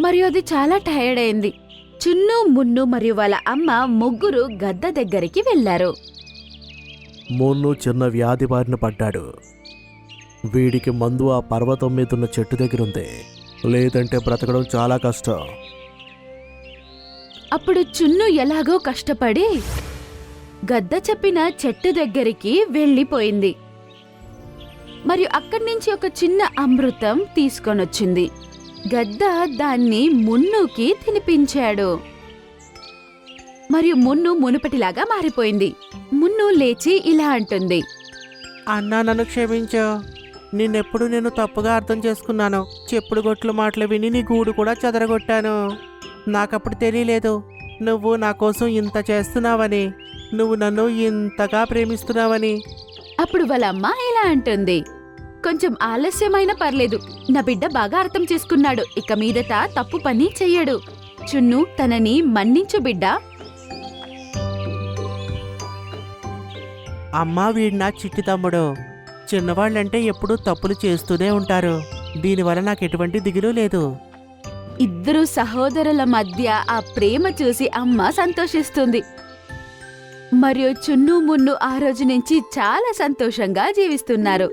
మరియు అది చాలా టైర్డ్ అయింది. చున్ను, మున్ను మరియు వాళ్ళ అమ్మ ముగ్గురు గద్ద దగ్గరికి వెళ్లారు. మున్ను చిన్న వ్యాధి బారిన పడ్డాడు. వీడికి మందు ఆ పర్వతం మీదున్న చెట్టు దగ్గరుంది, లేదంటే బ్రతకడం చాలా కష్టం. అప్పుడు చున్ను ఎలాగో కష్టపడి గద్ద చెప్పిన చెట్టు దగ్గరికి వెళ్ళిపోయింది మరియు అక్కడి నుంచి ఒక చిన్న అమృతం తీసుకొనొచ్చింది. గద్ద దాన్ని మున్నుకి తినిపించాడు మరియు మున్ను మునుపటిలాగా మారిపోయింది. మున్ను లేచి ఇలా అంటుంది, అన్నా, నన్ను క్షమించు. నిన్నెప్పుడు నేను తప్పుగా అర్థం చేసుకున్నాను. చెప్పుడు గొట్లు మాటలు విని నీ గూడు కూడా చెదరగొట్టాను. నాకప్పుడు తెలియలేదు నువ్వు నా కోసం ఇంత చేస్తున్నావని, నువ్వు నన్ను ఇంతగా ప్రేమిస్తున్నావని. అప్పుడు వాళ్ళ అమ్మ ఇలా అంటుంది, కొంచెం ఆలస్యమైనా పర్లేదు, నా బిడ్డ బాగా అర్థం చేసుకున్నాడు, ఇక మీదట తప్పు పని చెయ్యడు. చున్ను, తనని మన్నించు బిడ్డా. అమ్మా, వీడు నా చిట్టి తమ్ముడు. చిన్నవాళ్ళంటే ఎప్పుడూ తప్పులు చేస్తూనే ఉంటారు. దీనివల్ల నాకు ఎటువంటి దిగులు లేదు. ఇద్దరు సహోదరుల మధ్య ఆ ప్రేమ చూసి అమ్మ సంతోషిస్తుంది మరియు చున్ను, మున్ను ఆ రోజు నుంచి చాలా సంతోషంగా జీవిస్తున్నారు.